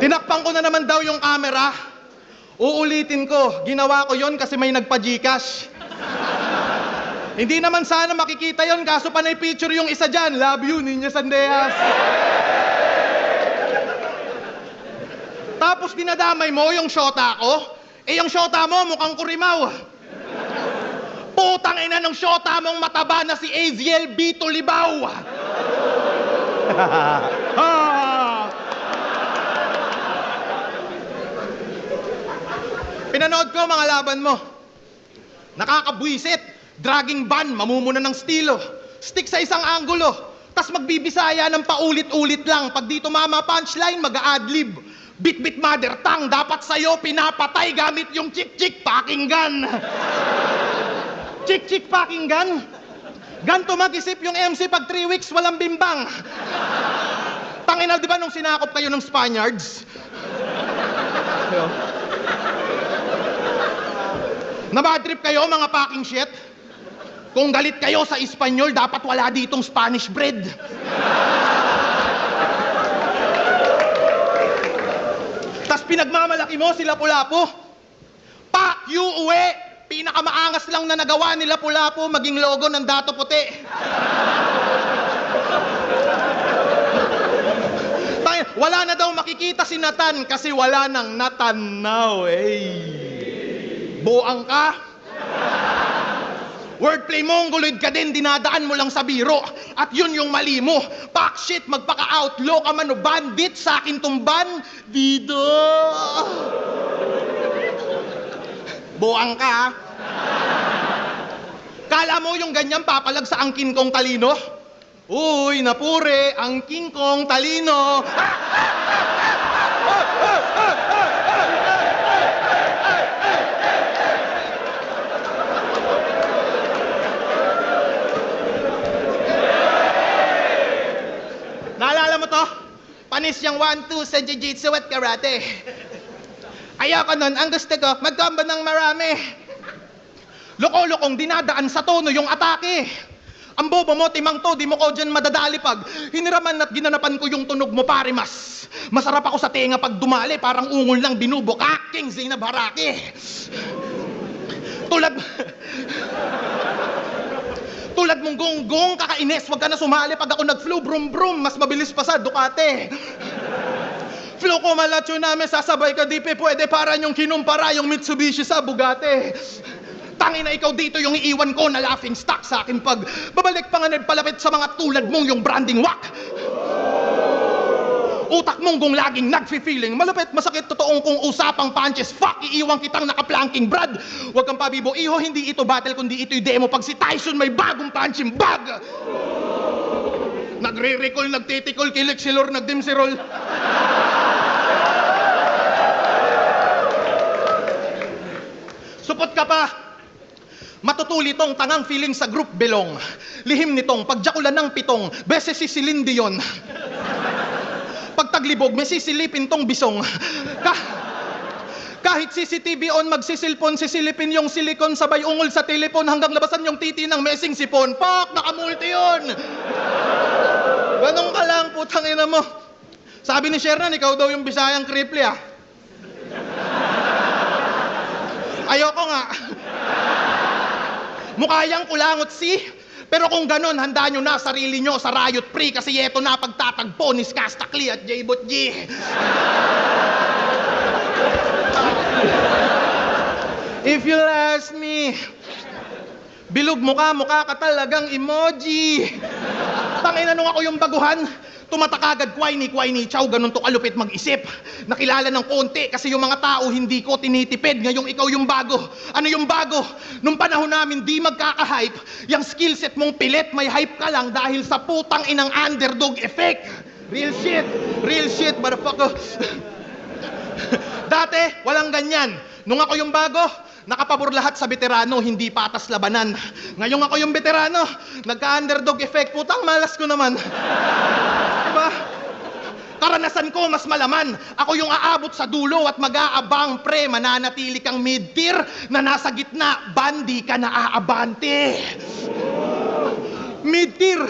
Tinakpan ko na naman daw yung camera. Uulitin ko, ginawa ko yon kasi may nagpa-Gcash. Hindi naman sana makikita yon, kaso panay picture yung isa dyan. Love you, Niña Sandeas. Tapos dinadamay mo yung syota ko? Eh yung syota mo mukhang kurimaw. Putang ina ng syota mong mataba na si Aziel Bito Libaw. Pinanood ko mga laban mo. Nakakabwisit. Dragging ban, mamumuna ng estilo. Stick sa isang anggulo. Tas magbibisaya ng paulit-ulit lang. Pag dito mama punchline, mag-a-adlib. Bit-bit mother tongue, dapat sa'yo pinapatay gamit yung chick-chick packing gun. Chick-chick packing gun? Ganto mag-isip yung MC pag 3 weeks walang bimbang. Tanginal, di ba nung sinakop kayo ng Spaniards? Nabadtrip kayo mga packing shit? Kung galit kayo sa Espanyol, dapat wala ditong Spanish bread. Tas pinagmamalaki mo si Lapu-Lapu. Pak, you uwi! Pinakamaangas lang na nagawa ni Lapu-Lapu maging logo ng Dato Puti. Wala na daw makikita si Natan kasi wala nang natanaw. Buang ka? Wordplay mongoloid ka din, dinadaan mo lang sa biro. At yun yung mali mo. Pak shit, magpaka-outlaw ka man o bandit, sa akin tumban, dito. Buang ka, ha? Kala mo yung ganyan papalag sa angkin kong talino? Uy, napure, angkin kong talino. Naalala mo to? Panis yung 1-2 sa jiu-jitsu at karate. Ayoko nun, ang gusto ko, mag-combo ng marami. Loko-lokong dinadaan sa tono yung atake. Ang bobo mo, timang to, di mo ko dyan madadali pag hiniraman at ginanapan ko yung tunog mo, pare mas. Masarap ako sa tenga pag dumali, parang ungol lang binubuka, King Zainab Haraki. Tulad mong gonggong, kakainis, wag ka na sumali pag ako nag-flow, brum brum, mas mabilis pa sa Ducati. Flow ko malatyo namin, sasabay ka di pwede para yung kinumpara yung Mitsubishi sa Bugatti. Tangina ikaw dito yung iiwan ko na laughing stock sa akin pag babalik pa nga nagpalapit sa mga tulad mong yung branding wak. Utak mong kung laging nag-feeling malapit, masakit, totoong kung usapang punches. Fuck, iiwan kitang naka-planking brad. Huwag kang pabibo, iho, hindi ito battle kundi ito'y demo. Pag si Tyson may bagong punching bag. Nagre-recall, nagtitikol, kiliksilor, nagdimsirol. Supot ka pa. Matutuli tong tangang feeling sa group belong. Lihim nitong pagjakulan ng pitong beses si Celine Dion. Pagtaglibog, may sisilipin tong bisong. Kahit CCTV on, magsisilpon, sisilipin yung silikon, sabay ungol sa telepon hanggang labasan yung titi ng messing sipon. Pak, nakamulti yun! Ganun ka lang, putang ina mo. Sabi ni Shernan, ikaw daw yung Bisayang Kriple, ah. Ayoko nga. Mukha yang kulangot si. Pero kung ganon, handa nyo na sarili nyo sa Riot Free kasi eto na pagtatagpo ni Skastakli at J-Bot G. If you'll ask me, bilog mukha ka talagang emoji. Tangina nung ako yung baguhan, tumatak agad kway-ni chow, ganun to kalupit mag-isip. Nakilala ng konti kasi yung mga tao hindi ko tinitipid. Ngayong ikaw yung bago. Ano yung bago? Nung panahon namin di magkaka-hype, yung skillset mong pilit, may hype ka lang dahil sa putang inang underdog effect. Real shit, motherfucker. Dati, walang ganyan. Nung ako yung bago, nakapabor lahat sa veterano, hindi patas labanan. Ngayong ako yung veterano, nagka-underdog effect, putang malas ko naman. Diba? Karanasan ko mas malaman. Ako yung aabot sa dulo at mag-aabang pre, mananatili kang mid-tier na nasa gitna, bandi ka na aabante. Mid-tier,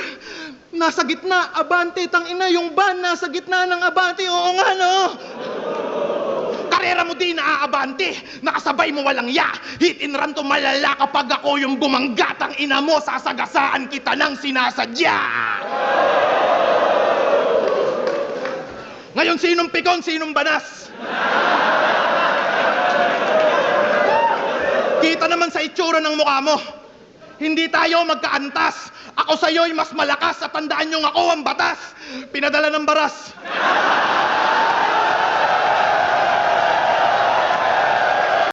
nasa gitna, abante, tangina yung ban nasa gitna ng abante. Oo nga no. Karera mo di naaabante, nakasabay mo walang ya. Hit and run to malala kapag ako yung bumanggat. Ang ina mo, sasagasaan kita ng sinasadya. Ngayon, sinong pikon, sinong banas? Kita naman sa itsura ng mukha mo. Hindi tayo magkaantas. Ako sa'yo'y mas malakas at tandaan niyong ako ang batas. Pinadala ng baras.